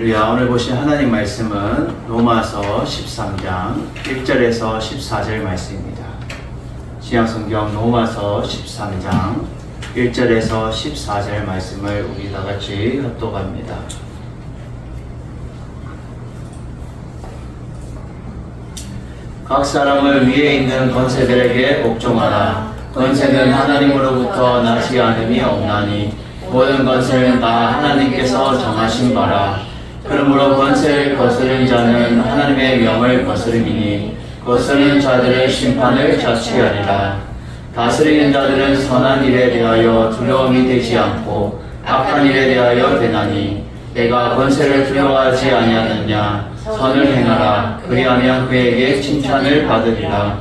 할렐루야. 오늘 보신 하나님 말씀은 로마서 13장 1절에서 14절 말씀입니다. 신약성경 로마서 13장 1절에서 14절 말씀을 우리 다 같이 합독합니다. 각 사람을 위에 있는 권세들에게 복종하라. 권세는 하나님으로부터 나지 않음이 없나니 모든 권세는 다 하나님께서 정하신 바라. 그러므로 권세를 거스른 자는 하나님의 명을 거스름이니 거스르는 자들의 심판을 자취하리라. 다스리는 자들은 선한 일에 대하여 두려움이 되지 않고 악한 일에 대하여 되나니 내가 권세를 두려워하지 아니하느냐. 선을 행하라. 그리하면 그에게 칭찬을 받으리라.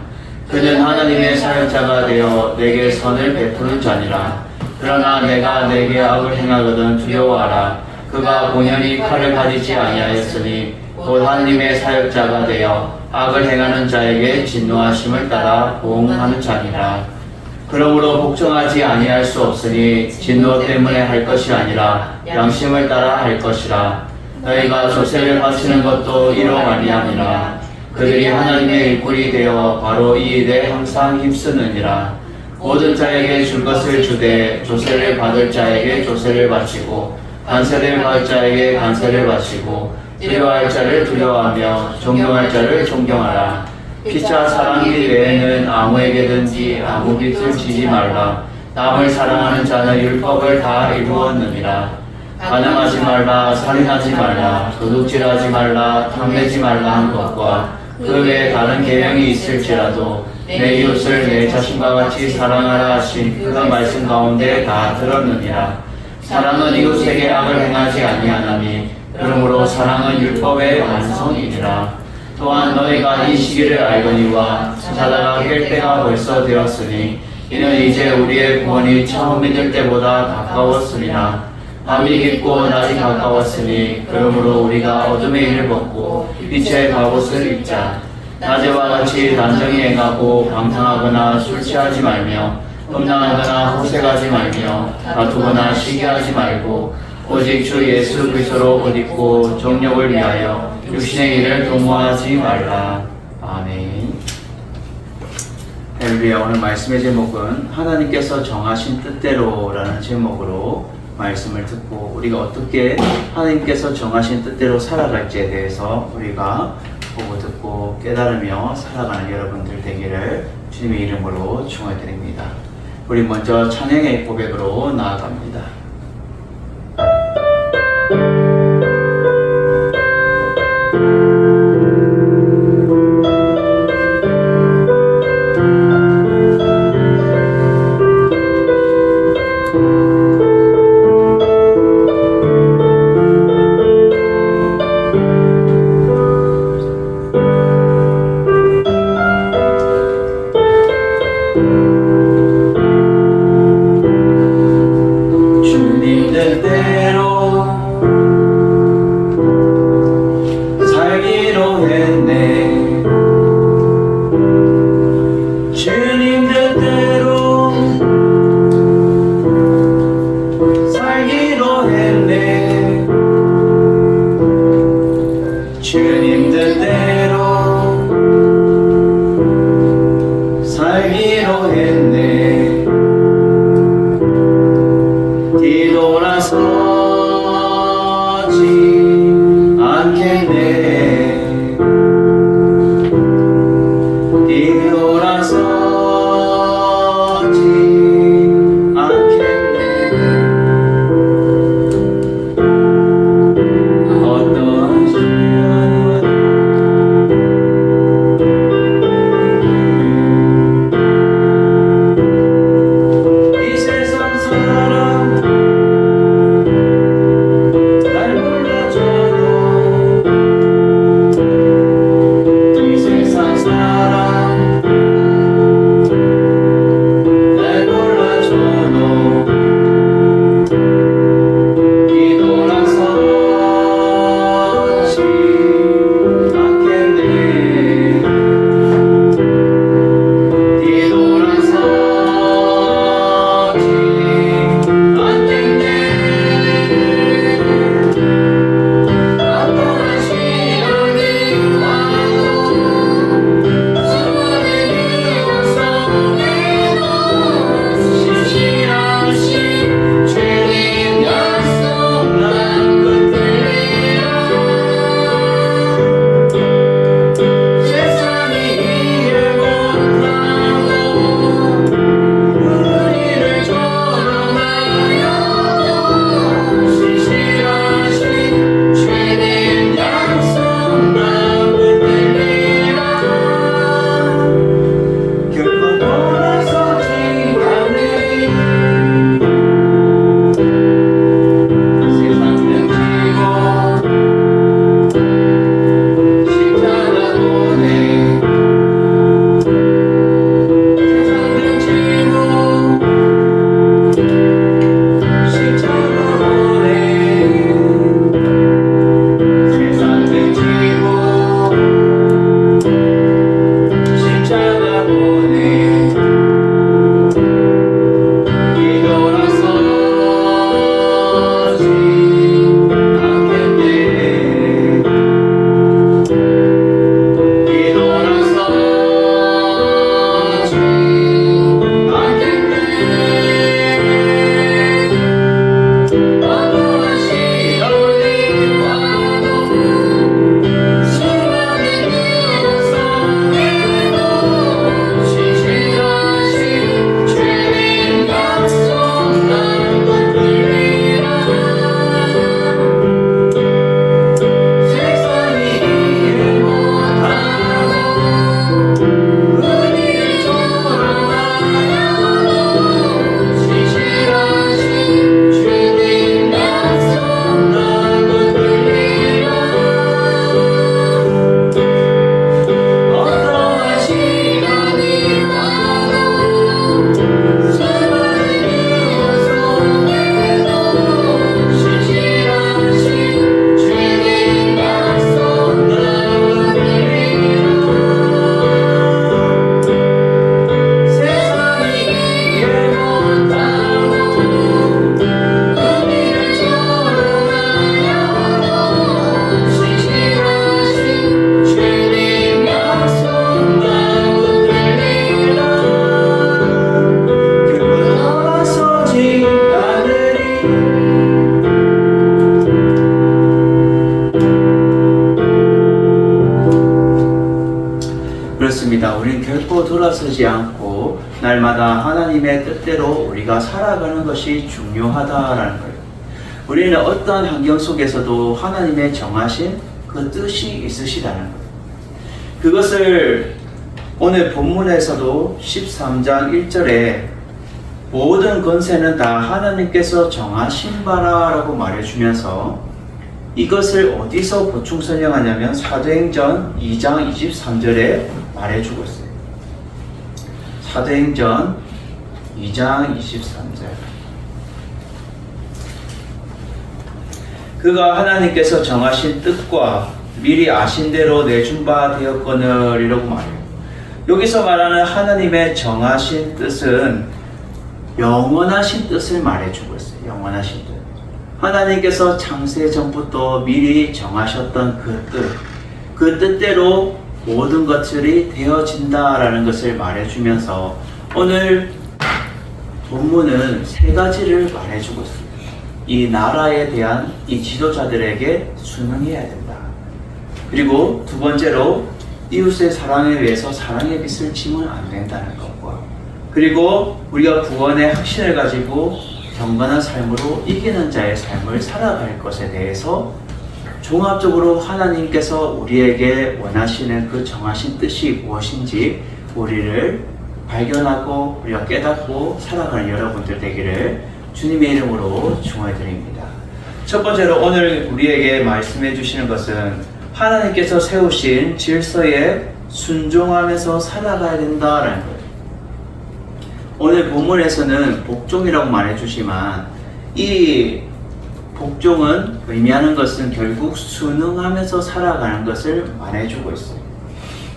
그는 하나님의 사역자가 되어 내게 선을 베푸는 자니라. 그러나 내가 내게 악을 행하거든 두려워하라. 그가 본연이 칼을 가지지 아니하였으니 곧 하나님의 사역자가 되어 악을 행하는 자에게 진노하심을 따라 보응하는 자니라. 그러므로 복종하지 아니할 수 없으니 진노 때문에 할 것이 아니라 양심을 따라 할 것이라. 너희가 조세를 바치는 것도 이로 말미암이라. 그들이 하나님의 일꾼이 되어 바로 이 일에 항상 힘쓰느니라. 모든 자에게 줄 것을 주되 조세를 받을 자에게 조세를 바치고 간세를 받을 자에게 간세를 바치고 두려워할 자를 두려워하며 존경할 자를 존경하라. 피차 사랑기 외에는 아무에게든지 아무 빚을 지지 말라. 남을 사랑하는 자는 율법을 다 이루었느니라. 간음하지 말라. 살인하지 말라. 도둑질하지 말라. 탐내지 말라 한 것과 그 외에 다른 계명이 있을지라도 내 이웃을 내 자신과 같이 사랑하라 하신 그 말씀 가운데 다 들었느니라. 사랑은 이웃에게 악을 행하지 아니하나니 그러므로 사랑은 율법의 완성이니라. 또한 너희가 이 시기를 알거니와 자다가 깰 때가 벌써 되었으니 이는 이제 우리의 구원이 처음 믿을 때보다 가까웠으리라. 밤이 깊고 낮이 가까웠으니 그러므로 우리가 어둠의 일을 벗고 빛의 갑옷을 입자. 낮에와 같이 단정히 행하고 방탕하거나 술 취하지 말며 음란하거나 호색하지 말며 다투거나 시기하지 말고 오직 주 예수 그리스도로 옷 입고 정욕을 위하여 육신의 일을 도모하지 말라. 아멘. 할렐루야. 오늘 말씀의 제목은 하나님께서 정하신 뜻대로라는 제목으로 말씀을 듣고 우리가 어떻게 하나님께서 정하신 뜻대로 살아갈지에 대해서 우리가 보고 듣고 깨달으며 살아가는 여러분들 되기를 주님의 이름으로 축원드립니다. 우리 먼저 찬양의 고백으로 나아갑니다. 어떠한 시련이 그렇습니다. 우리는 결코 돌아서지 않고 날마다 하나님의 뜻대로 우리가 살아가는 것이 중요하다라는 거예요. 우리는 어떠한 환경 속에서도 하나님의 정하신 그 뜻이 있으시다는 거예요. 그것을 오늘 본문에서도 13장 1절에 모든 권세는 다 하나님께서 정하신 바라라고 말해주면서 이것을 어디서 보충 설명하냐면 사도행전 2장 23절에 말해주고 있어요. 사도행전 2장 23절. 그가 하나님께서 정하신 뜻과 미리 아신 대로 내준 바 되었거늘 이라고 말해요. 여기서 말하는 하나님의 정하신 뜻은 영원하신 뜻을 말해주고 있어요. 영원하신 뜻. 하나님께서 창세 전부터 미리 정하셨던 그 뜻대로 모든 것들이 되어진다라는 것을 말해주면서 오늘 본문은 세 가지를 말해주고 있습니다. 이 나라에 대한 이 지도자들에게 순응해야 된다. 그리고 두 번째로 이웃의 사랑에 위해서 사랑의 빛을 지면 안 된다는 것과 그리고 우리가 구원의 확신을 가지고 경건한 삶으로 이기는 자의 삶을 살아갈 것에 대해서 종합적으로 하나님께서 우리에게 원하시는 그 정하신 뜻이 무엇인지 우리를 발견하고 우리가 깨닫고 살아가는 여러분들 되기를 주님의 이름으로 축원해드립니다. 첫 번째로 오늘 우리에게 말씀해 주시는 것은 하나님께서 세우신 질서에 순종하면서 살아가야 된다라는 거예요. 오늘 본문에서는 복종이라고 말해주지만 이 복종은 의미하는 것은 결국 순응하면서 살아가는 것을 말해주고 있어요.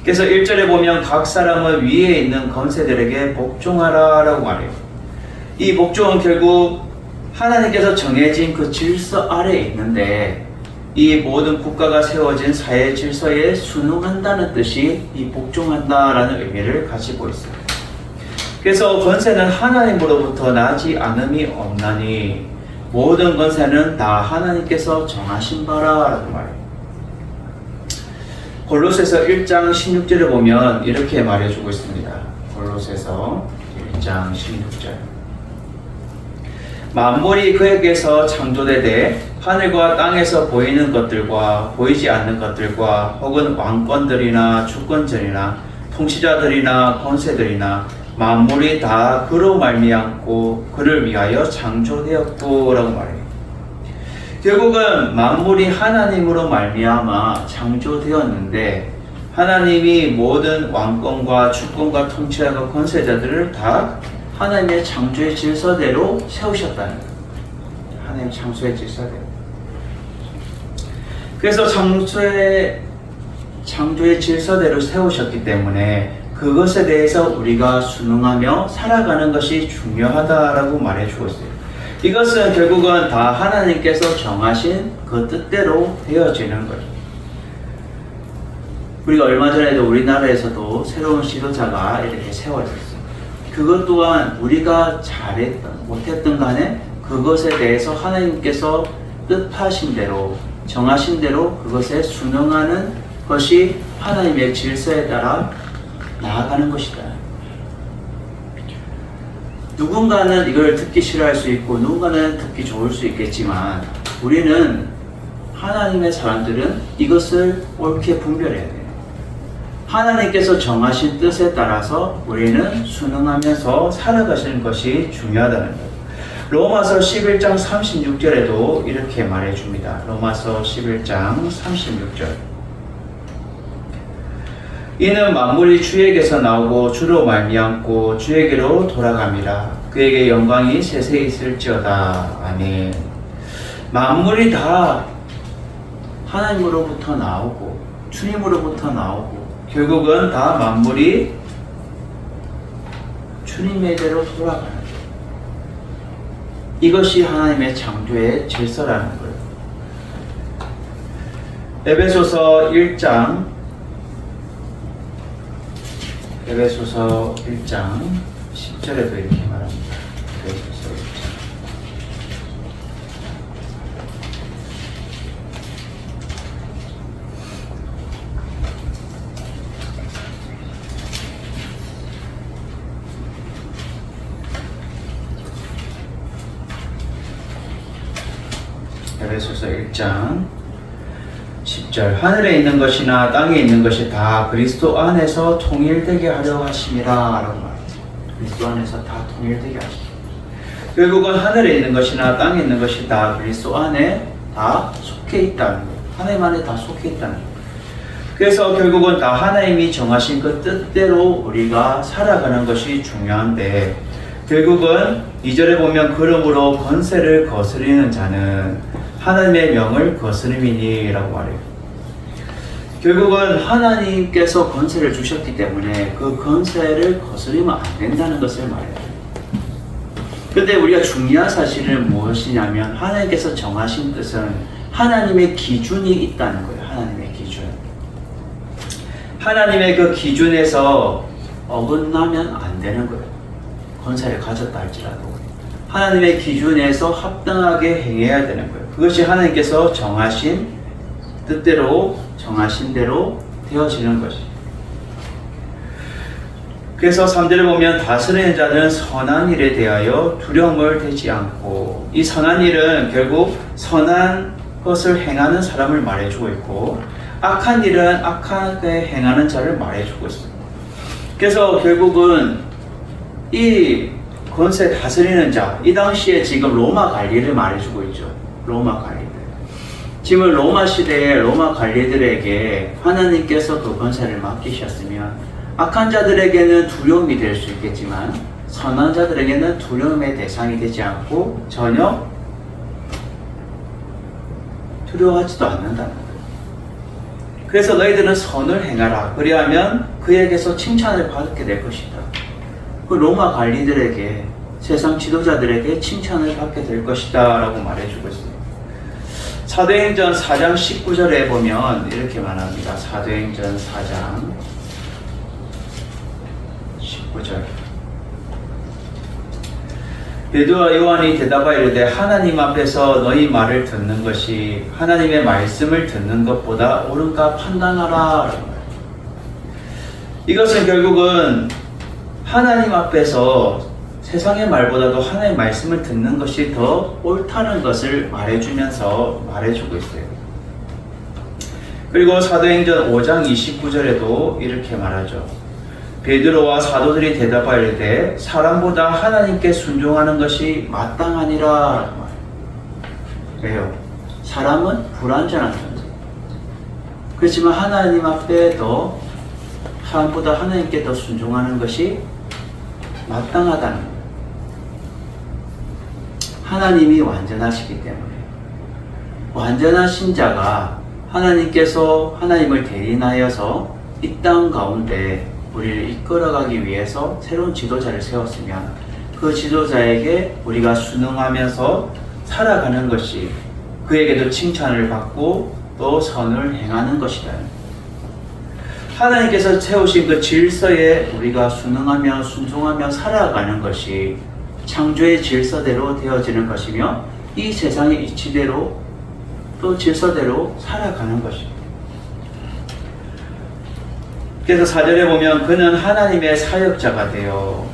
그래서 1절에 보면 각 사람은 위에 있는 권세들에게 복종하라 라고 말해요. 이 복종은 결국 하나님께서 정해진 그 질서 아래에 있는데 이 모든 국가가 세워진 사회 질서에 순응한다는 뜻이 이 복종한다라는 의미를 가지고 있어요. 그래서 권세는 하나님으로부터 나지 않음이 없나니 모든 권세는 다 하나님께서 정하신 바라라고 말해요. 골로새서 1장 16절을 보면 이렇게 말해주고 있습니다. 골로새서 1장 16절. 만물이 그에게서 창조되되 하늘과 땅에서 보이는 것들과 보이지 않는 것들과 혹은 왕권들이나 주권자들이나 통치자들이나 권세들이나 만물이 다 그로 말미암고 그를 위하여 창조되었고 라고 말해요. 결국은 만물이 하나님으로 말미암아 창조되었는데 하나님이 모든 왕권과 주권과 통치자와 권세자들을 다 하나님의 창조의 질서대로 세우셨다는 거예요. 하나님의 창조의 질서대로. 그래서 창조의 질서대로 세우셨기 때문에 그것에 대해서 우리가 순응하며 살아가는 것이 중요하다라고 말해주고 있어요. 이것은 결국은 다 하나님께서 정하신 그 뜻대로 되어지는 거예요. 우리가 얼마 전에도 우리나라에서도 새로운 지도자가 이렇게 세워졌어요. 그것 또한 우리가 잘했던 못했던 간에 그것에 대해서 하나님께서 뜻하신 대로 정하신 대로 그것에 순응하는 것이 하나님의 질서에 따라 나아가는 것이다. 누군가는 이걸 듣기 싫어할 수 있고 누군가는 듣기 좋을 수 있겠지만 우리는 하나님의 사람들은 이것을 옳게 분별해야 돼요. 하나님께서 정하신 뜻에 따라서 우리는 순응하면서 살아가시는 것이 중요하다는 거예요. 로마서 11장 36절에도 이렇게 말해줍니다. 로마서 11장 36절. 이는 만물이 주에게서 나오고 주로 말미암고 주에게로 돌아갑니다. 그에게 영광이 세세히 있을지어다. 아멘. 만물이 다 하나님으로부터 나오고 주님으로부터 나오고 결국은 다 만물이 주님에게로 돌아가는 거예요. 이것이 하나님의 창조의 질서라는 거예요. 에베소서 1장 10절에도 이렇게 말합니다. 에베소서 1장. 에베소서 1장 10절 하늘에 있는 것이나 땅에 있는 것이 다 그리스도 안에서 통일되게 하려 하심이라 라고 말합니다. 그리스도 안에서 다 통일되게 하십니다. 결국은 하늘에 있는 것이나 땅에 있는 것이 다 그리스도 안에 다 속해 있다는 거예요. 하나님 안에 다 속해 있다는 거예요. 그래서 결국은 다 하나님이 정하신 그 뜻대로 우리가 살아가는 것이 중요한데, 결국은 2절에 보면 그러므로 권세를 거스리는 자는 하나님의 명을 거스름이니 라고 말해요. 결국은 하나님께서 권세를 주셨기 때문에 그 권세를 거스르면 안 된다는 것을 말해요. 근데 우리가 중요한 사실은 무엇이냐면, 하나님께서 정하신 뜻은 하나님의 기준이 있다는 거예요. 하나님의 기준. 하나님의 그 기준에서 어긋나면 안 되는 거예요. 권세를 가졌다 할지라도 하나님의 기준에서 합당하게 행해야 되는 거예요. 그것이 하나님께서 정하신 뜻대로 정하신 대로 되어지는 것이. 그래서 3절에 보면 다스리는 자는 선한 일에 대하여 두려움을 되지 않고, 이 선한 일은 결국 선한 것을 행하는 사람을 말해주고 있고, 악한 일은 악하게 행하는 자를 말해주고 있습니다. 그래서 결국은 이 권세 다스리는 자, 이 당시에 지금 로마 관리를 말해주고 있죠. 로마 관리들. 지금 로마 시대에 로마 관리들에게 하나님께서 그 권세를 맡기셨으면 악한 자들에게는 두려움이 될 수 있겠지만 선한 자들에게는 두려움의 대상이 되지 않고 전혀 두려워하지도 않는다는 거예요. 그래서 너희들은 선을 행하라. 그리하면 그에게서 칭찬을 받게 될 것이다. 그 로마 관리들에게, 세상 지도자들에게 칭찬을 받게 될 것이다 라고 말해주고 있습니다. 사도행전 4장 19절에 보면 이렇게 말합니다. 사도행전 4장 19절. 베드로와 요한이 대답하여 이르되 하나님 앞에서 너희 말을 듣는 것이 하나님의 말씀을 듣는 것보다 옳은가 판단하라. 이것은 결국은 하나님 앞에서 세상의 말보다도 하나님의 말씀을 듣는 것이 더 옳다는 것을 말해주면서 말해주고 있어요. 그리고 사도행전 5장 29절에도 이렇게 말하죠. 베드로와 사도들이 대답하여 이르되 사람보다 하나님께 순종하는 것이 마땅하니라. 왜요? 사람은 불완전한 존재. 그렇지만 하나님 앞에 더 사람보다 하나님께 더 순종하는 것이 마땅하다는 거예요. 하나님이 완전하시기 때문에 완전한 신자가 하나님께서 하나님을 대리하여서 이 땅 가운데 우리를 이끌어가기 위해서 새로운 지도자를 세웠으면 그 지도자에게 우리가 순응하면서 살아가는 것이 그에게도 칭찬을 받고 또 선을 행하는 것이다. 하나님께서 세우신 그 질서에 우리가 순응하며 순종하며 살아가는 것이 창조의 질서대로 되어지는 것이며 이 세상의 이치대로 또 질서대로 살아가는 것입니다. 그래서 4절에 보면 그는 하나님의 사역자가 되어,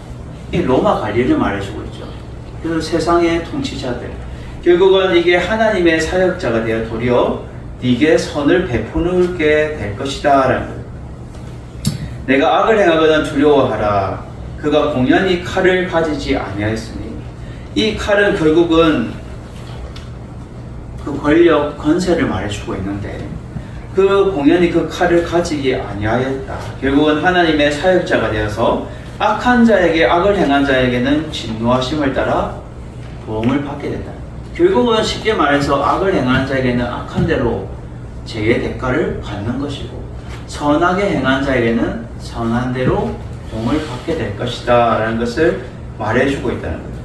이 로마 관리를 말해주고 있죠. 그래서 세상의 통치자들, 결국은 이게 하나님의 사역자가 되어 도리어 네게 선을 베푸게 될 것이다 라는 거예요. 내가 악을 행하거든 두려워하라. 그가 공연히 칼을 가지지 아니하였으니, 이 칼은 결국은 그 권력, 권세를 말해주고 있는데 그 공연히 그 칼을 가지지 아니하였다. 결국은 하나님의 사역자가 되어서 악한 자에게, 악을 행한 자에게는 진노하심을 따라 도움을 받게 된다. 결국은 쉽게 말해서 악을 행하는 자에게는 악한 대로 죄의 대가를 받는 것이고, 선하게 행한 자에게는 선한 대로 도움을 받게 될 것이다 라는 것을 말해주고 있다는 거예요.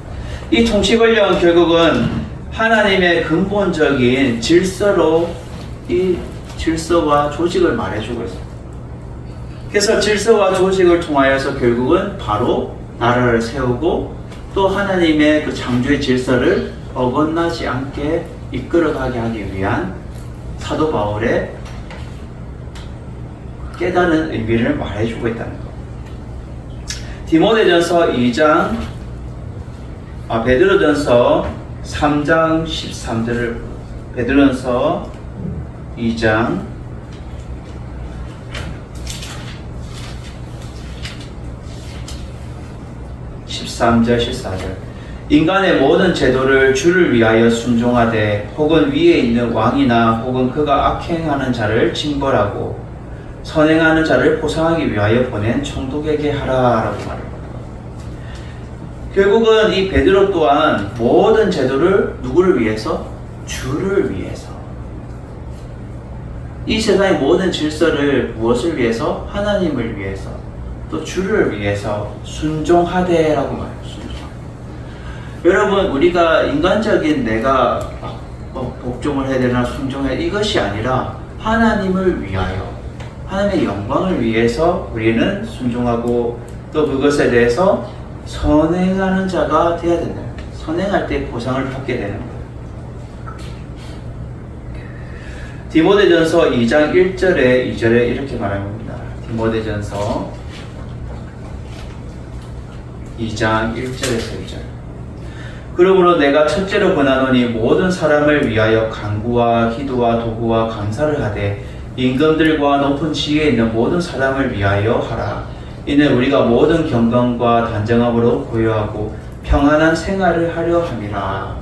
이 통치 권력은 결국은 하나님의 근본적인 질서로 이 질서와 조직을 말해주고 있습니다. 그래서 질서와 조직을 통하여서 결국은 바로 나라를 세우고 또 하나님의 그 창조의 질서를 어긋나지 않게 이끌어가게 하기 위한 사도 바울의 깨달은 의미를 말해주고 있다는 것. 디모데전서 2장, 베드로전서 3장 13절을 베드로전서 2장 13절 14절 인간의 모든 제도를 주를 위하여 순종하되 혹은 위에 있는 왕이나 혹은 그가 악행하는 자를 징벌하고 선행하는 자를 보상하기 위하여 보낸 총독에게 하라라고 말합니다. 결국은 이 베드로 또한 모든 제도를 누구를 위해서? 주를 위해서. 이 세상의 모든 질서를 무엇을 위해서? 하나님을 위해서. 또 주를 위해서 순종하되라고 말해요. 여러분, 우리가 인간적인 내가 복종을 해야 되나 순종해야 되나 이것이 아니라 하나님을 위하여, 하나님의 영광을 위해서 우리는 순종하고 또 그것에 대해서 선행하는 자가 되어야 된다. 선행할 때 보상을 받게 되는 거예요. 디모데전서 2장 1절에 2절에 이렇게 말합니다. 디모데전서 2장 1절에서 2절 그러므로 내가 첫째로 권하노니 모든 사람을 위하여 간구와 기도와 도구와 감사를 하되 임금들과 높은 지위에 있는 모든 사람을 위하여 하라. 이는 우리가 모든 경건과 단정함으로 고요하고 평안한 생활을 하려 함이라.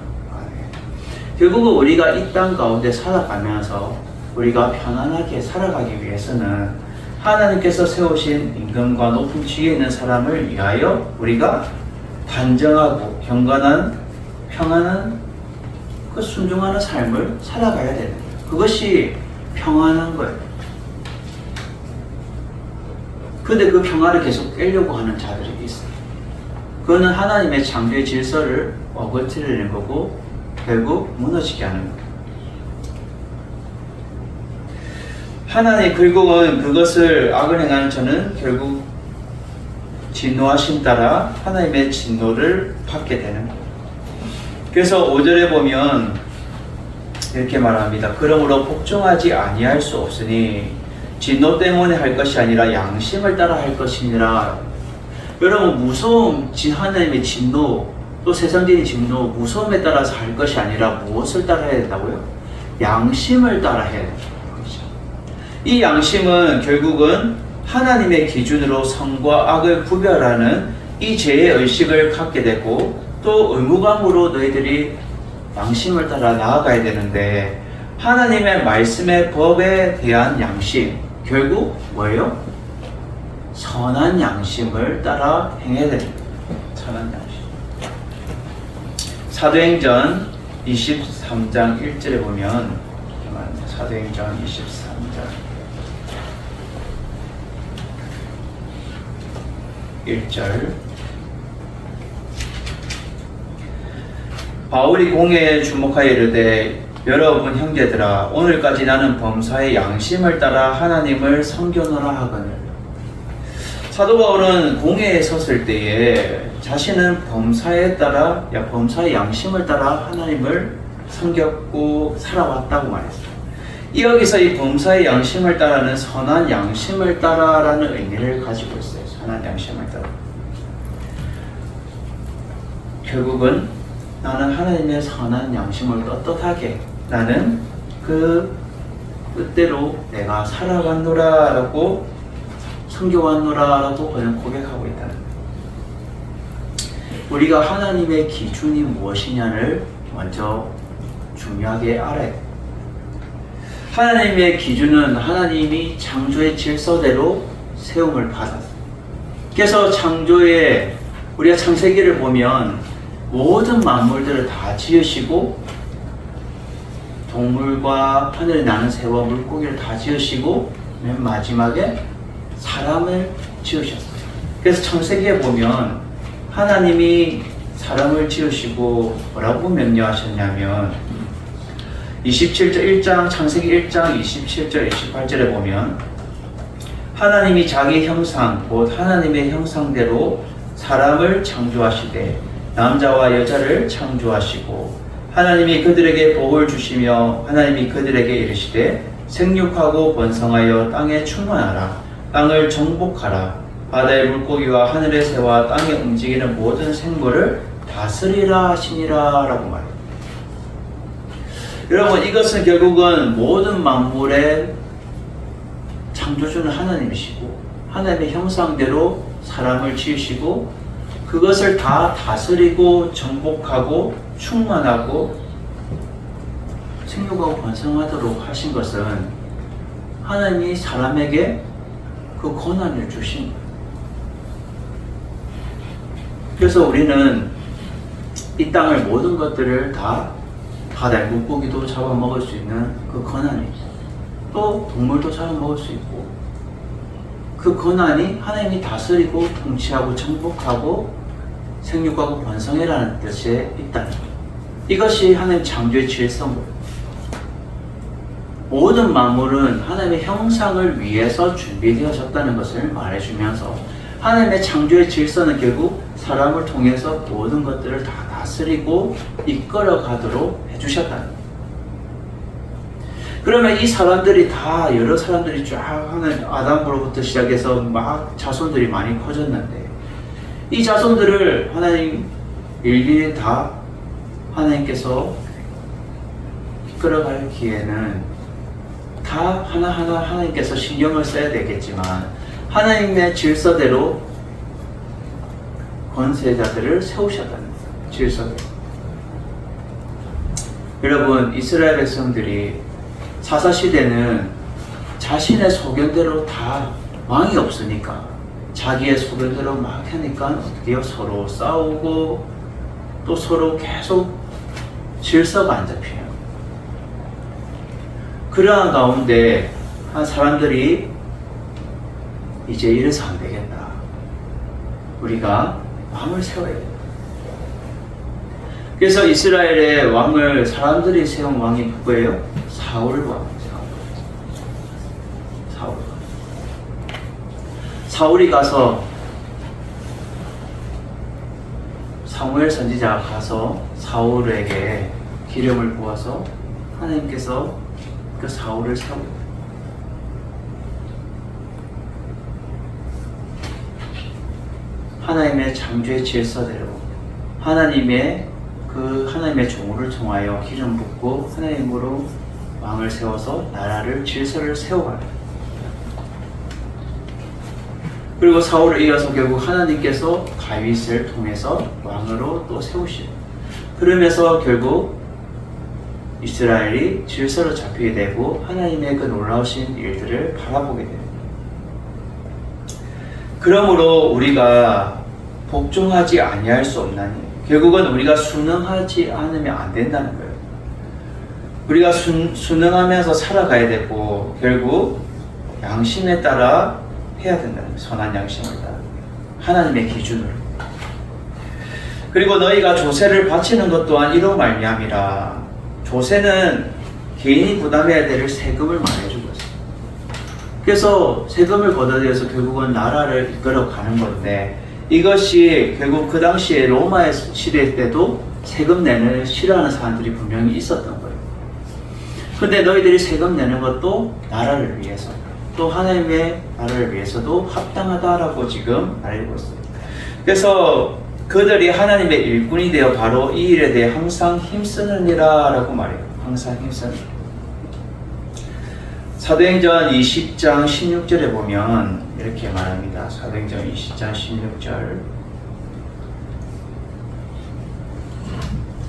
결국은 우리가 이 땅 가운데 살아가면서 우리가 편안하게 살아가기 위해서는 하나님께서 세우신 임금과 높은 지위에 있는 사람을 위하여 우리가 단정하고 경건한 평안한 그 순종하는 삶을 살아가야 되는 거예요. 그것이 평안한 거예요. 근데 그 평안을 계속 깨려고 하는 자들이 있어요. 그거는 하나님의 창조의 질서를 어거트리는 거고 결국 무너지게 하는 거예요. 하나님 결국은 그것을 악을 행하는 자는 결국 진노하심 따라 하나님의 진노를 받게 되는 거예요. 그래서 5절에 보면 이렇게 말합니다. 그러므로 복종하지 아니할 수 없으니 진노 때문에 할 것이 아니라 양심을 따라 할 것이니라. 여러분, 무서움, 하나님의 진노, 또 세상적인 진노, 무서움에 따라서 할 것이 아니라 무엇을 따라 해야 된다고요? 양심을 따라 해야 된다. 이 양심은 결국은 하나님의 기준으로 선과 악을 구별하는 이 죄의 의식을 갖게 되고 또 의무감으로 너희들이 양심을 따라 나아가야 되는데 하나님의 말씀의 법에 대한 양심 결국 뭐예요? 선한 양심을 따라 행해야 됩니다. 선한 양심. 사도행전 23장 1절에 보면 사도행전 23장 1절 바울이 공회에 주목하여 이르되 여러분 형제들아 오늘까지 나는 범사의 양심을 따라 하나님을 섬겨노라 하거늘. 사도 바울은 공회에 섰을 때에 자신은 범사에 따라 범사의 양심을 따라 하나님을 섬겼고 살아왔다고 말했어요. 여기서 이 범사의 양심을 따라는 선한 양심을 따라라는 의미를 가지고 있어요. 선한 양심을 따라. 결국은 나는 하나님의 선한 양심을 떳떳하게 나는 그 뜻대로 내가 살아왔노라 라고 섬겨왔노라 라고 그는 고백하고 있다는 거예요. 우리가 하나님의 기준이 무엇이냐를 먼저 중요하게 알아야 돼요. 하나님의 기준은 하나님이 창조의 질서대로 세움을 받았어요. 그래서 창조의 우리가 창세기를 보면 모든 만물들을 다 지으시고 동물과 하늘에 나는 새와 물고기를 다 지으시고 맨 마지막에 사람을 지으셨어요. 그래서 창세기에 보면 하나님이 사람을 지으시고 뭐라고 명령하셨냐면 1장 창세기 1장 27절 28절에 보면 하나님이 자기 형상 곧 하나님의 형상대로 사람을 창조하시되 남자와 여자를 창조하시고 하나님이 그들에게 복을 주시며 하나님이 그들에게 이르시되 생육하고 번성하여 땅에 충만하라 땅을 정복하라 바다의 물고기와 하늘의 새와 땅에 움직이는 모든 생물을 다스리라 하시니라 라고 말해요. 여러분, 이것은 결국은 모든 만물의 창조주는 하나님이시고 하나님의 형상대로 사람을 지으시고 그것을 다 다스리고 정복하고 충만하고 생육하고 번성하도록 하신 것은 하나님이 사람에게 그 권한을 주신 거예요. 그래서 우리는 이 땅을 모든 것들을 다 바다의 물고기도 잡아먹을 수 있는 그 권한이 있고 또 동물도 잡아먹을 수 있고 그 권한이 하나님이 다스리고 통치하고 정복하고 생육하고 번성해라는 뜻에 있다는 거예요. 이것이 하나님 창조의 질서인 거예요. 모든 만물은 하나님의 형상을 위해서 준비되어졌다는 것을 말해주면서 하나님의 창조의 질서는 결국 사람을 통해서 모든 것들을 다 다스리고 이끌어 가도록 해주셨다는 거예요. 그러면 이 사람들이 다 여러 사람들이 쫙 하는 아담으로부터 시작해서 막 자손들이 많이 커졌는데 이 자손들을 하나님 일일이 다 하나님께서 이끌어갈 기회는 다 하나하나 하나님께서 신경을 써야 되겠지만 하나님의 질서대로 권세자들을 세우셨다는 거예요. 질서대로. 여러분, 이스라엘 백성들이 사사시대는 자신의 소견대로 다 왕이 없으니까 자기의 소견대로 막 하니까 어떻게 서로 싸우고 또 서로 계속 질서가 안 잡혀요. 그러한 가운데 한 사람들이 이제 이래서 안 되겠다. 우리가 왕을 세워야 된다. 그래서 이스라엘의 왕을 사람들이 세운 왕이 누구예요? 사울 왕. 사울이 가서 사무엘 선지자가 가서 사울에게 기름을 부어서 하나님께서 그 사울을 세우고 하나님의 창조의 질서대로 하나님의 종을 통하여 기름 붓고 하나님으로 왕을 세워서 나라를 질서를 세워가요. 그리고 사울을 이어서 결국 하나님께서 다윗을 통해서 왕으로 또 세우시고 그러면서 결국 이스라엘이 질서로 잡히게 되고 하나님의 그 놀라우신 일들을 바라보게 됩니다. 그러므로 우리가 복종하지 아니할 수 없나니 결국은 우리가 순응하지 않으면 안 된다는 거예요. 우리가 순응하면서 살아가야 되고 결국 양심에 따라 해야 된다는 거예요. 선한 양심을 따라 하나님의 기준으로. 그리고 너희가 조세를 바치는 것 또한 이로 말미암이라. 조세는 개인이 부담해야 될 세금을 말해주고 있어요. 그래서 세금을 걷어들여서 결국은 나라를 이끌어가는 건데 이것이 결국 그 당시에 로마의 시대 때도 세금 내는 싫어하는 사람들이 분명히 있었던 거예요. 근데 너희들이 세금 내는 것도 나라를 위해서 또 하나님의 나라를 위해서도 합당하다라고 지금 알고 있어요. 그래서 그들이 하나님의 일꾼이 되어 바로 이 일에 대해 항상 힘쓰느니라 라고 말해요. 항상 힘쓰는. 사도행전 20장 16절에 보면 이렇게 말합니다. 사도행전 20장 16절.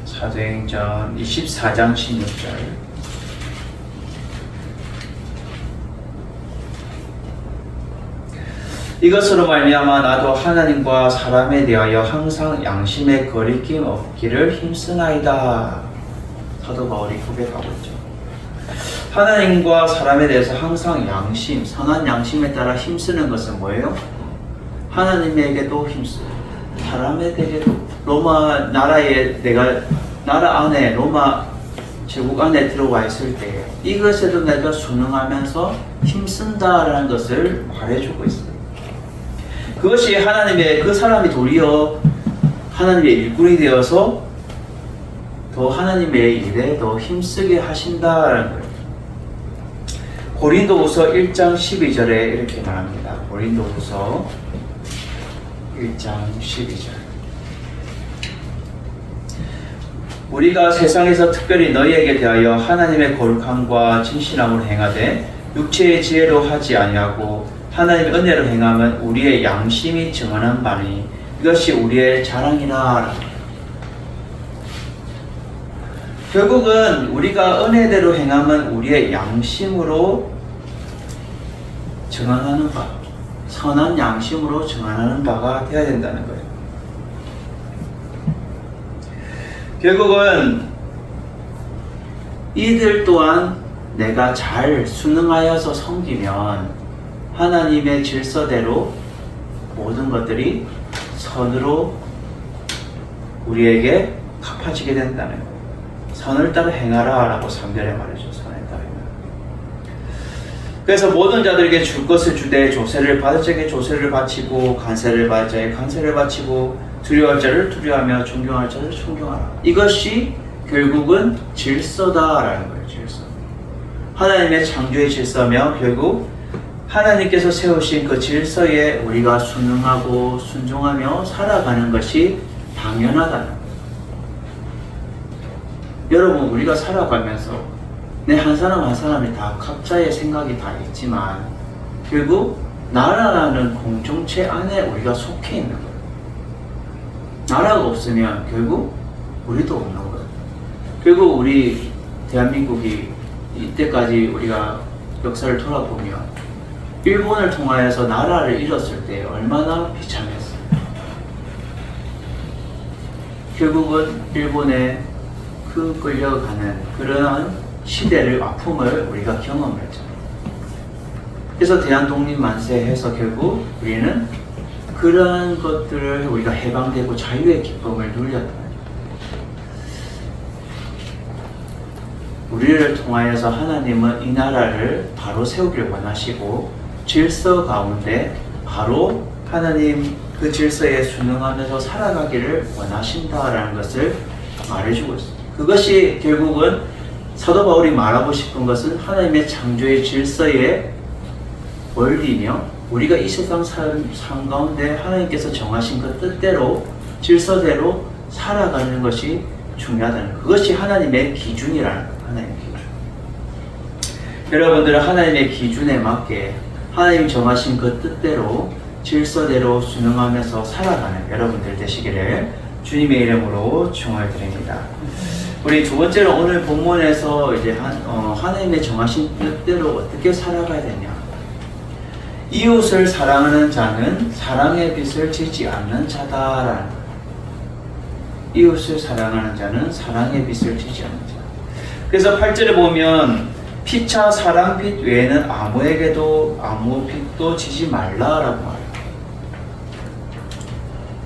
사도행전 24장 16절. 이것으로 말미암아 나도 하나님과 사람에 대하여 항상 양심에 거리낌 없기를 힘쓰나이다. 사도 바울이 고백하고 있죠. 하나님과 사람에 대해서 항상 양심, 선한 양심에 따라 힘쓰는 것은 뭐예요? 하나님에게도 힘쓰고 사람에게도 로마 나라에 내가 나라 안에 로마 제국 안에 들어와 있을 때 이것에도 내가 순응하면서 힘쓴다라는 것을 말해주고 있어요. 그것이 하나님의 그 사람이 도리어 하나님의 일꾼이 되어서 더 하나님의 일에 더 힘쓰게 하신다라는 거예요. 고린도후서 1장 12절에 이렇게 말합니다. 고린도후서 1장 12절. 우리가 세상에서 특별히 너희에게 대하여 하나님의 거룩함과 진실함으로 행하되 육체의 지혜로 하지 아니하고 하나님의 은혜로 행하면 우리의 양심이 증언한 바니 이것이 우리의 자랑이라. 결국은 우리가 은혜대로 행하면 우리의 양심으로 증언하는 바, 선한 양심으로 증언하는 바가 되어야 된다는 거예요. 결국은 이들 또한 내가 잘 순응하여서 섬기면 하나님의 질서대로 모든 것들이 선으로 우리에게 갚아지게 된다는 거예요. 선을 따라 행하라 라고 3절에 말해줘. 선을 따라 행하라. 그래서 모든 자들에게 줄 것을 주되 조세를 받을 자에게 조세를 바치고 간세를 받을 자에게 간세를 바치고 두려워할 자를 두려워하며 존경할 자를 존경하라. 이것이 결국은 질서다라는 거예요. 질서. 하나님의 창조의 질서며 결국 하나님께서 세우신 그 질서에 우리가 순응하고 순종하며 살아가는 것이 당연하다는 거예요. 여러분, 우리가 살아가면서 내 한 사람 한 사람이 다 각자의 생각이 다 있지만 결국 나라라는 공동체 안에 우리가 속해 있는 거예요. 나라가 없으면 결국 우리도 없는 거예요. 결국 우리 대한민국이 이때까지 우리가 역사를 돌아보면 일본을 통하여서 나라를 잃었을 때 얼마나 비참했어요. 결국은 일본에 그 끌려가는 그러한 시대를, 아픔을 우리가 경험했죠. 그래서 대한독립만세해서 결국 우리는 그러한 것들을 우리가 해방되고 자유의 기쁨을 누렸다. 우리를 통하여서 하나님은 이 나라를 바로 세우기를 원하시고 질서 가운데 바로 하나님 그 질서에 순응하면서 살아가기를 원하신다라는 것을 말해주고 있습니다. 그것이 결국은 사도 바울이 말하고 싶은 것은 하나님의 창조의 질서의 원리며 우리가 이 세상 삶 가운데 하나님께서 정하신 그 뜻대로 질서대로 살아가는 것이 중요하다는 것. 그것이 하나님의 기준이라는 것. 하나님의 기준. 여러분들은 하나님의 기준에 맞게 하나님 정하신 그 뜻대로 질서대로 순응하면서 살아가는 여러분들 되시기를 주님의 이름으로 축원을 드립니다. 우리 두 번째로 오늘 본문에서 이제 하나님의 정하신 뜻대로 어떻게 살아가야 되냐. 이웃을 사랑하는 자는 사랑의 빛을 지지 않는 자다라는 거예요. 이웃을 사랑하는 자는 사랑의 빛을 지지 않는 자. 그래서 8절에 보면 피차 사랑빛 외에는 아무에게도 아무 빛도 지지 말라라고 말해요.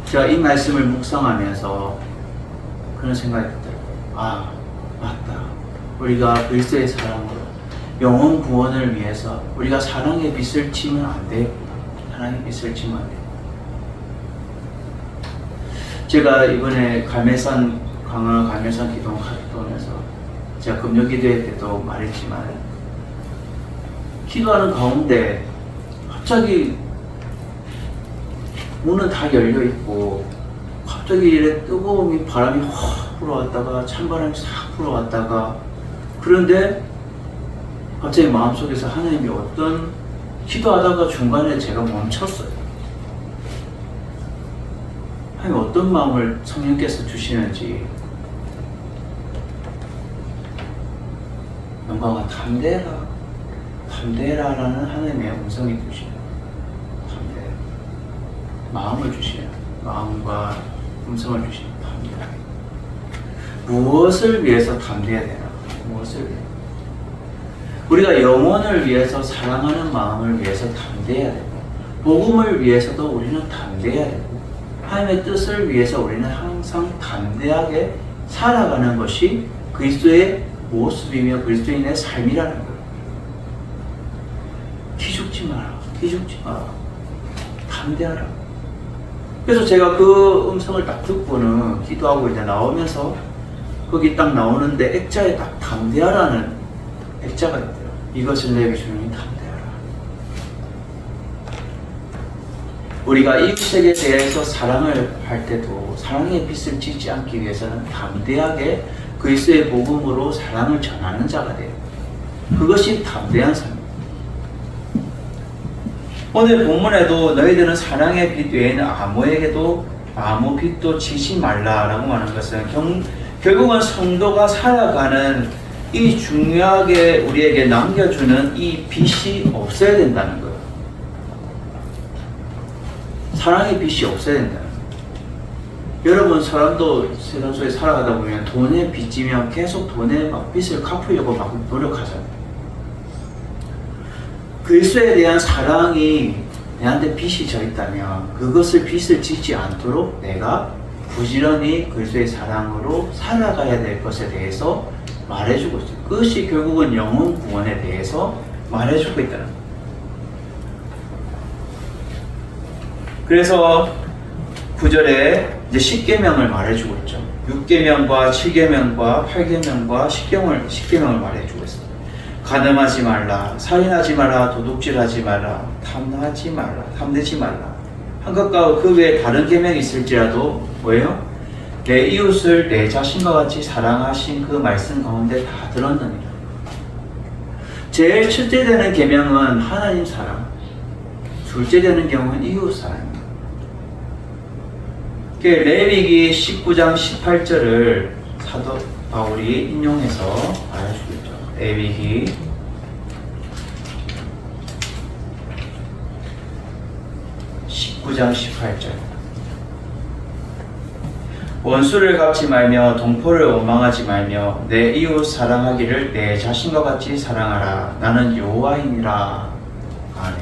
제가 이 말씀을 묵상하면서 그런 생각이 들더라고요. 아, 맞다. 우리가 그리스도의 사랑으로 영혼 구원을 위해서 우리가 사랑의 빛을 지면 안 되겠구나. 사랑의 빛을 지면 안 되겠구나. 제가 이번에 강화 갈매산 기도 카톡에서 제가 금요 기도회 때도 말했지만 기도하는 가운데 갑자기 문은 다 열려 있고 갑자기 이래 뜨거운 바람이 확 불어왔다가 찬바람이 싹 불어왔다가 그런데 갑자기 마음속에서 하나님이 어떤 기도하다가 중간에 제가 멈췄어요. 하나님 어떤 마음을 성령께서 주시는지 영광아 담대라라는 하나님의 음성이 주시네요. 담대 마음을 주시네요. 마음과 음성을 주시네요. 담대하게 무엇을 위해서 담대해야 되나? 무엇을 위해서? 우리가 영혼을 위해서 사랑하는 마음을 위해서 담대해야 되고 복음을 위해서도 우리는 담대해야 되고 하나님의 뜻을 위해서 우리는 항상 담대하게 살아가는 것이 그리스도의 모습이며 그리스도인의 삶이라는 거예요. 기죽지 마라. 담대하라. 그래서 제가 그 음성을 딱 듣고는 기도하고 이제 나오면서 거기 딱 나오는데 액자에 딱 담대하라는 액자가 있더라고요. 이것을 내게 주니 담대하라. 우리가 이웃에게 대해서 사랑을 할 때도 사랑의 빛을 짓지 않기 위해서는 담대하게 그리스도의 복음으로 사랑을 전하는 자가 돼요. 그것이 담대한 삶입니다. 오늘 본문에도 너희들은 사랑의 빛 외에는 아무에게도 아무 빛도 지지 말라라고 말하는 것은 결국은 성도가 살아가는 이 중요하게 우리에게 남겨주는 이 빛이 없어야 된다는 거예요. 사랑의 빛이 없어야 된다는 거예요. 여러분, 사람도 세상 속에 살아가다 보면 돈에 빚지면 계속 돈에 막 빚을 갚으려고 막 노력하잖아요. 그리스도에 대한 사랑이 내한테 빚이 져 있다면 그것을 빚을 짓지 않도록 내가 부지런히 그리스도의 사랑으로 살아가야 될 것에 대해서 말해주고 있어요. 그것이 결국은 영혼 구원에 대해서 말해주고 있다는 거예요. 그래서 9절에 이제 10계명을 말해주고 있죠. 6계명과 7계명과 8계명과 10계명을 말해주고 있어요. 가늠하지 말라, 살인하지 마라, 도둑질하지 마라, 탐내지 말라. 한 것과 그 외에 다른 계명이 있을지라도 뭐예요? 내 이웃을 내 자신과 같이 사랑하신 그 말씀 가운데 다 들었느니라. 제일 첫째 되는 계명은 하나님 사랑, 둘째 되는 경우는 이웃 사랑입니다. 레위기 19장 18절을 사도 바울이 인용해서 말해주고 있죠. 레위기 19장 18절. 원수를 갚지 말며 동포를 원망하지 말며 내 이웃 사랑하기를 내 자신과 같이 사랑하라. 나는 여호와이니라 하네.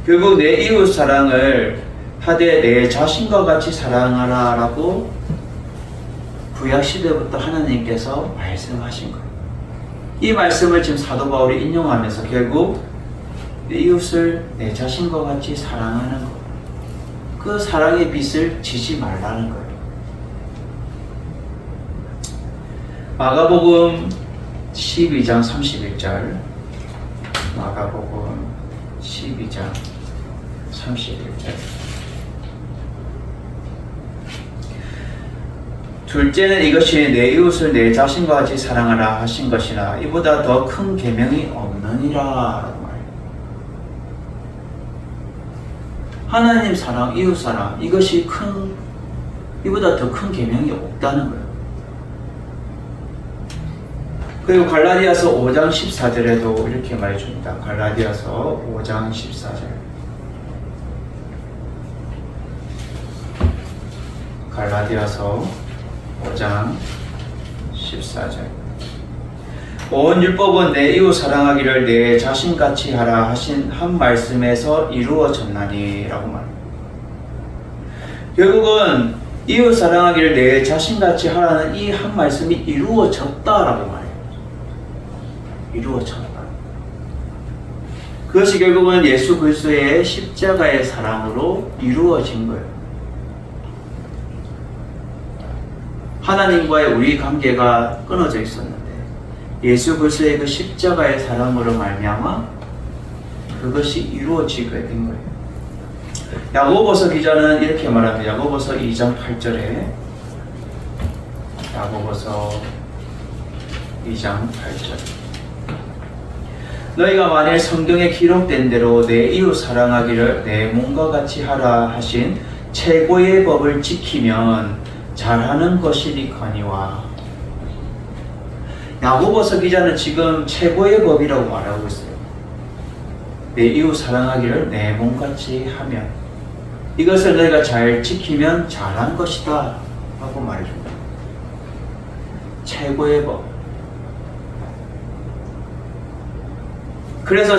결국 내 이웃 사랑을 하되 내 자신과 같이 사랑하라 라고 구약시대부터 하나님께서 말씀하신 거예요. 이 말씀을 지금 사도 바울이 인용하면서 결국 내 이웃을 내 자신과 같이 사랑하는 것, 그 사랑의 빛을 지지 말라는 거예요. 마가복음 12장 31절, 마가복음 12장 31절. 둘째는 이것이 내 이웃을 내 자신과 같이 사랑하라 하신 것이나 이보다 더 큰 계명이 없느니라 라고 말해요. 하나님 사랑, 이웃 사랑, 이것이 이보다 더 큰 계명이 없다는 거예요. 그리고 갈라디아서 5장 14절에도 이렇게 말해줍니다. 갈라디아서 5장 14절. 갈라디아서 5장 14절. 온 율법은 내 이웃 사랑하기를 내 자신같이 하라 하신 한 말씀에서 이루어졌나니 라고 말합니다. 결국은 이웃 사랑하기를 내 자신같이 하라는 이 한 말씀이 이루어졌다라고 말해요. 이루어졌다. 그것이 결국은 예수 그리스도의 십자가의 사랑으로 이루어진 거예요. 하나님과의 우리 관계가 끊어져 있었는데 예수 그리스도의 그 십자가의 사랑으로 말미암아 그것이 이루어지게 된 거예요. 야고보서 기자는 이렇게 말합니다. 야고보서 2장 8절에 야고보서 2장 8절. 너희가 만일 성경에 기록된 대로 내 이웃 사랑하기를 내 몸과 같이 하라 하신 최고의 법을 지키면 잘하는 것이니거니와. 야고보서 기자는 지금 최고의 법이라고 말하고 있어요. 내 이웃 사랑하기를 내 몸같이 하면 이것을 너희가 잘 지키면 잘한 것이다 하고 말해줍니다. 최고의 법. 그래서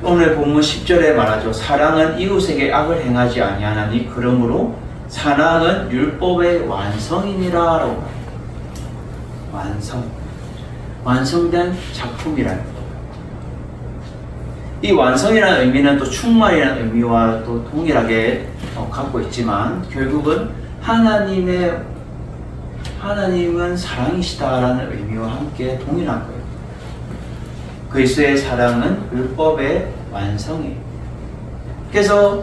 오늘 본문 10절에 말하죠. 사랑은 이웃에게 악을 행하지 아니하나니 그러므로 사랑은 율법의 완성이니라 라고 말해요. 완성된 작품이라는 거예요. 이 완성이라는 의미는 또 충만이라는 의미와 또 동일하게 갖고 있지만 결국은 하나님은 사랑이시다라는 의미와 함께 동일한 거예요. 그리스도의 사랑은 율법의 완성이에요. 그래서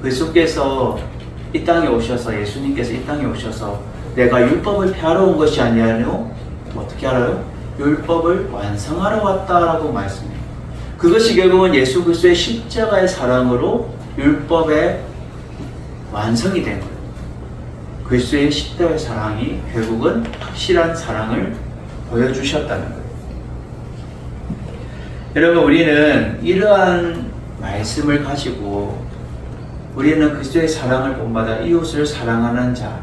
예수께서 이 땅에 오셔서, 예수님께서 이 땅에 오셔서 내가 율법을 폐하러 온 것이 아니라요, 어떻게 알아요? 율법을 완성하러 왔다라고 말씀해요. 그것이 결국은 예수 그리스도의 십자가의 사랑으로 율법의 완성이 된 거예요. 그리스도의 십자가의 사랑이 결국은 확실한 사랑을 보여주셨다는 거예요. 여러분, 우리는 이러한 말씀을 가지고 우리는 그리스도의 사랑을 본받아 이웃을 사랑하는 자,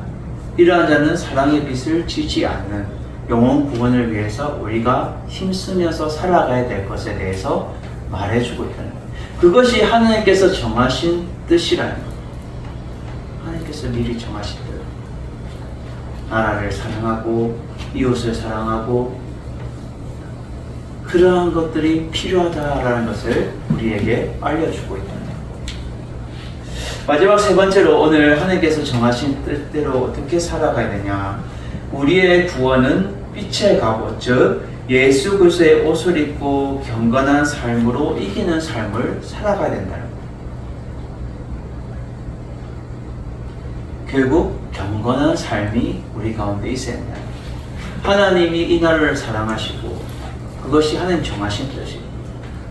이러한 자는 사랑의 빛을 지지 않는 영혼 구원을 위해서 우리가 힘쓰면서 살아가야 될 것에 대해서 말해주고 있다는 거예요. 그것이 하나님께서 정하신 뜻이라는 거예요. 하나님께서 미리 정하신 뜻. 나라를 사랑하고 이웃을 사랑하고 그러한 것들이 필요하다라는 것을 우리에게 알려주고 있다는 거예요. 마지막 세 번째로 오늘 하나님께서 정하신 뜻대로 어떻게 살아가야 되냐. 우리의 구원은 빛의 갑옷, 즉 예수 그리스도의 옷을 입고 경건한 삶으로 이기는 삶을 살아가야 된다는 거예요. 결국 경건한 삶이 우리 가운데 있어야 된다. 하나님이 이 나라를 사랑하시고 그것이 하나님 정하신 뜻이에요.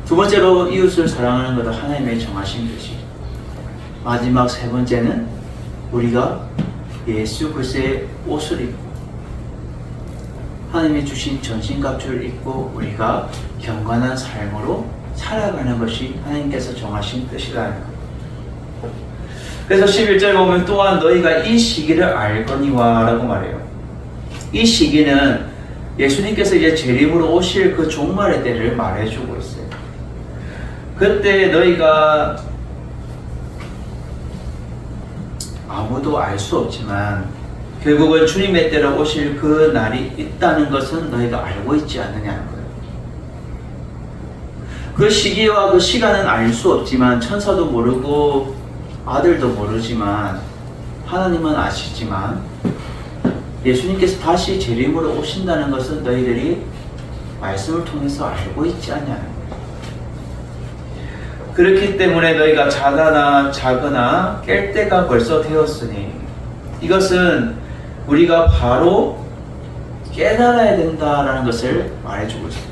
두 번째로 이웃을 사랑하는 것도 하나님의 정하신 뜻이에요. 마지막 세 번째는 우리가 예수 그리스도의 옷을 입고 하나님이 주신 전신갑주를 입고 우리가 경건한 삶으로 살아가는 것이 하나님께서 정하신 뜻이라는 거예요. 그래서 11절 보면 또한 너희가 이 시기를 알거니와 라고 말해요. 이 시기는 예수님께서 이제 재림으로 오실 그 종말의 때를 말해주고 있어요. 그때 너희가 아무도 알 수 없지만 결국은 주님의 때로 오실 그 날이 있다는 것은 너희가 알고 있지 않느냐는 거예요. 그 시기와 그 시간은 알 수 없지만 천사도 모르고 아들도 모르지만 하나님은 아시지만 예수님께서 다시 재림으로 오신다는 것은 너희들이 말씀을 통해서 알고 있지 않냐는 거예요. 그렇기 때문에 너희가 자거나 깰 때가 벌써 되었으니 이것은 우리가 바로 깨달아야 된다라는 것을 말해주고 있어요.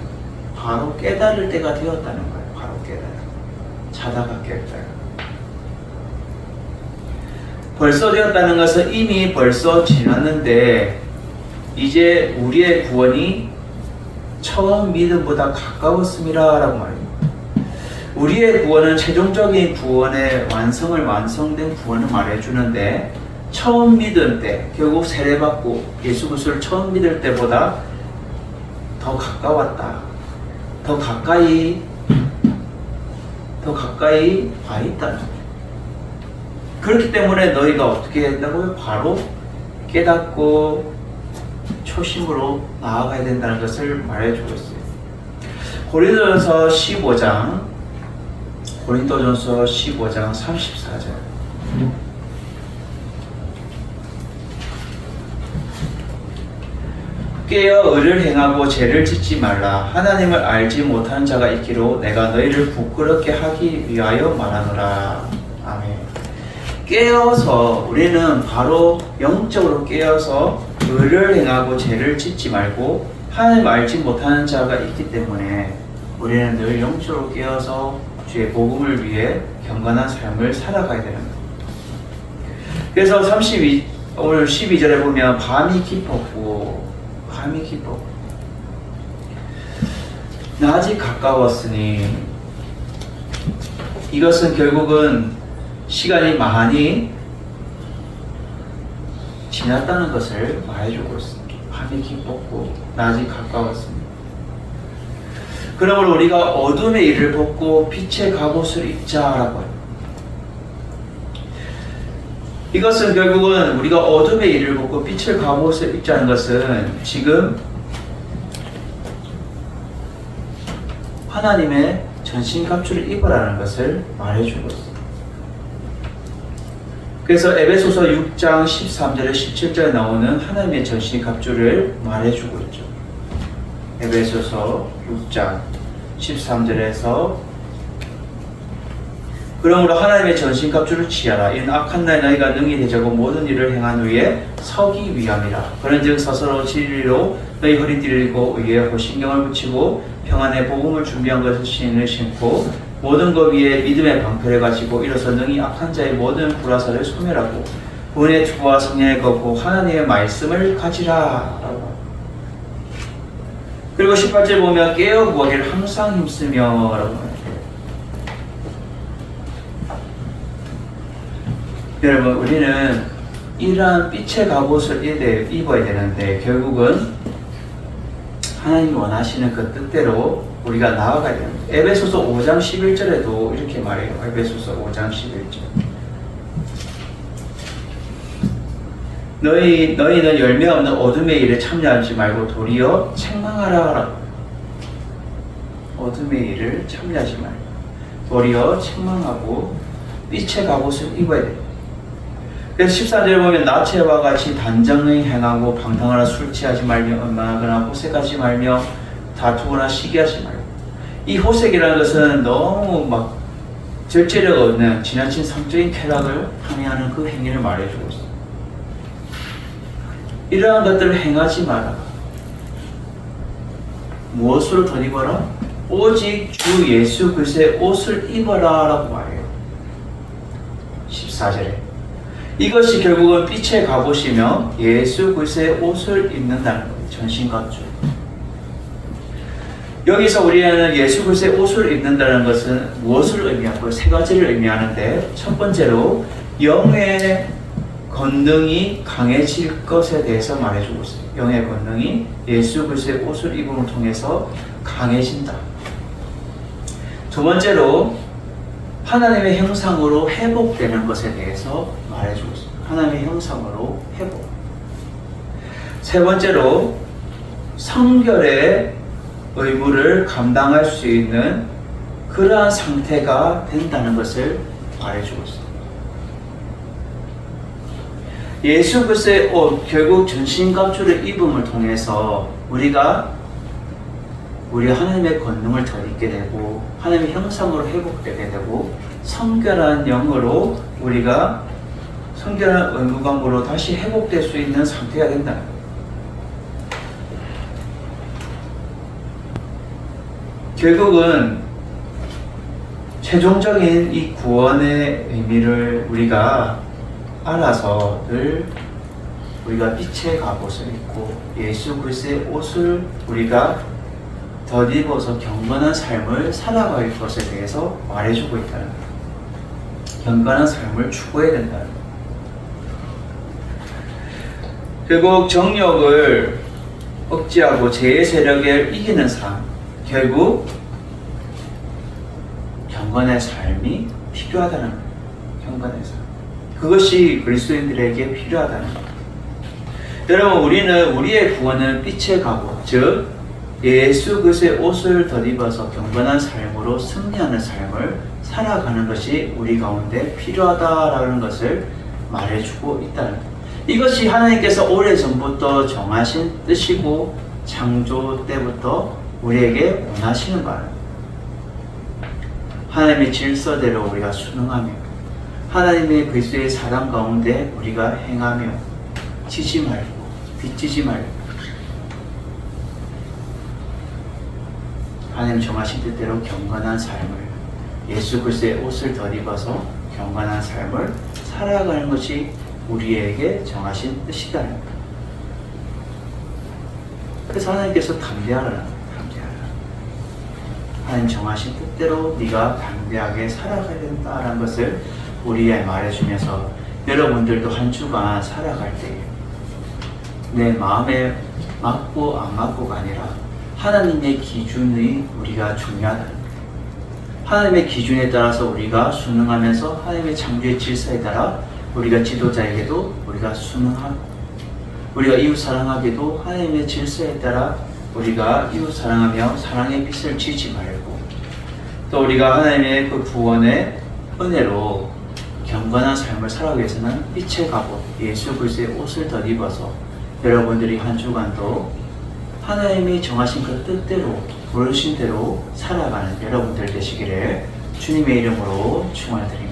바로 깨달을 때가 되었다는 거예요. 바로 깨달아. 자다가 깰 때. 벌써 되었다는 것은 이미 벌써 지났는데 이제 우리의 구원이 처음 믿음보다 가까웠습니다 라고 말합니다. 우리의 구원은 최종적인 구원의 완성된 구원을 말해주는데 처음 믿을 때, 결국 세례받고 예수 그리스도를 처음 믿을 때보다 더 가까웠다. 더 가까이 와 있다는 거예요. 그렇기 때문에 너희가 어떻게 했다고요? 바로 깨닫고 초심으로 나아가야 된다는 것을 말해주고 있어요. 고린도전서 15장 34절. 깨어 의를 행하고 죄를 짓지 말라. 하나님을 알지 못하는 자가 있기로 내가 너희를 부끄럽게 하기 위하여 말하노라. 아멘. 깨어서 우리는 바로 영적으로 깨어서 의를 행하고 죄를 짓지 말고 하나님을 알지 못하는 자가 있기 때문에 우리는 늘 영적으로 깨어서 주의 복음을 위해 경건한 삶을 살아가야 되는 거예요. 그래서 오늘 12절에 보면 밤이 깊었고 낮이 가까웠으니 이것은 결국은 시간이 많이 지났다는 것을 말해주고 있습니다. 밤이 깊었고 낮이 가까웠습니다. 그러므로 우리가 어둠의 일을 벗고 빛의 갑옷을 입자라고 해요. 이것은 결국은 우리가 어둠의 일을 벗고 빛의 갑옷을 입자는 것은 지금 하나님의 전신갑주를 입으라는 것을 말해주고 있습니다. 그래서 에베소서 6장 13절에 17절에 나오는 하나님의 전신갑주를 말해주고 있죠. 에베소서 6장 13절에서 그러므로 하나님의 전신갑주를 취하라. 이는 악한 날 너희가 능히 대적고 모든 일을 행한 후에 서기 위함이라. 그런즉 스스로 진리로 너희 허리띠를 입고 의에 호신경을 붙이고 평안의 복음을 준비한 것을 신을 신고 모든 것 위에 믿음의 방패를 가지고 일어서 능히 악한 자의 모든 불화살을 소멸하고 구원의 투구와 성령의 걷고 하나님의 말씀을 가지라. 그리고 18절 보면 깨어 구하기를 항상 힘쓰며 라고. 여러분, 우리는 이러한 빛의 갑옷을 입어야 되는데 결국은 하나님이 원하시는 그 뜻대로 우리가 나아가야 됩니다. 에베소서 5장 11절에도 이렇게 말해요. 에베소서 5장 11절. 너희는 열매 없는 어둠의 일에 참여하지 말고 도리어 책망하라. 어둠의 일을 참여하지 말고 도리어 책망하고 빛의 갑옷을 입어야 돼요. 그래서 14절에 보면 나체와 같이 단정히 행하고 방탕하나 술 취하지 말며 음란하거나 호색하지 말며 다투거나 시기하지 말고. 이 호색이라는 것은 너무 막 절제력 없는 지나친 성적인 쾌락을 항의하는 그 행위를 말해주고 있습니다. 이러한 것들을 행하지 마라. 무엇으로 덧입어라? 오직 주 예수 그리스도의 옷을 입어라 라고 말해요. 14절에 이것이 결국은 빛의 갑옷이며 예수 그리스도의 옷을 입는다는 거예요. 전신갑주. 여기서 우리는 예수 그리스도의 옷을 입는다는 것은 무엇을 의미하고 세 가지를 의미하는데, 첫 번째로 영의 권능이 강해질 것에 대해서 말해주고 있어요. 영의 권능이 예수 그리스도의 옷을 입음을 통해서 강해진다. 두 번째로 하나님의 형상으로 회복되는 것에 대해서 말해주고 있습니다. 하나님의 형상으로 회복. 세 번째로 성결의 의무를 감당할 수 있는 그러한 상태가 된다는 것을 말해주고 있습니다. 예수 그리스도의 옷, 결국 전신갑주를 입음을 통해서 우리가 하나님의 권능을 덧입게 되고 하나님의 형상으로 회복되게 되고 성결한 영으로 우리가 성결한 의무감으로 다시 회복될 수 있는 상태가 된다는 거예요. 결국은 최종적인 이 구원의 의미를 우리가 알아서 늘 우리가 빛의 갑옷을 입고 예수 그리스도의 옷을 우리가 덧입어서 경건한 삶을 살아갈 것에 대해서 말해주고 있다는 거예요. 경건한 삶을 추구해야 된다는 거예요. 결국 정욕을 억제하고 죄의 세력을 이기는 삶, 결국 경건의 삶이 필요하다는 거예요. 경건의 삶. 그것이 그리스도인들에게 필요하다는 거예요. 여러분, 우리의 구원은 빛의 갑옷, 즉 예수 그리스도의 옷을 덧입어서 경건한 삶으로 승리하는 삶을 살아가는 것이 우리 가운데 필요하다라는 것을 말해주고 있다는 거예요. 이것이 하나님께서 오래전부터 정하신 뜻이고 창조 때부터 우리에게 원하시는 바입니다. 하나님의 질서대로 우리가 순응하며 하나님의 그리스도의 사랑 가운데 우리가 행하며 지지 말고 빚지지 말고 하나님 정하신 뜻대로 경건한 삶을 예수 그리스도의 옷을 덧입어서 경건한 삶을 살아가는 것이 우리에게 정하신 뜻이다. 그래서 하나님께서 담대하라. 하나님 정하신 뜻대로 네가 담대하게 살아가야 된다라는 것을 우리에게 말해주면서 여러분들도 한 주간 살아갈 때 내 마음에 맞고 안 맞고가 아니라 하나님의 기준이 우리가 중요하다. 하나님의 기준에 따라서 우리가 순응하면서 하나님의 창조의 질서에 따라 우리가 지도자에게도 우리가 순응하고 우리가 이웃 사랑하게도 하나님의 질서에 따라 우리가 이웃 사랑하며 사랑의 빛을 지지 말고 또 우리가 하나님의 그 구원의 은혜로 경건한 삶을 살아가기 위해서는 빛의 갑옷 예수 그리스도의 옷을 덧입어서 여러분들이 한 주간도 하나님이 정하신 그 뜻대로 부르신 대로 살아가는 여러분들 되시기를 주님의 이름으로 축원을 드립니다.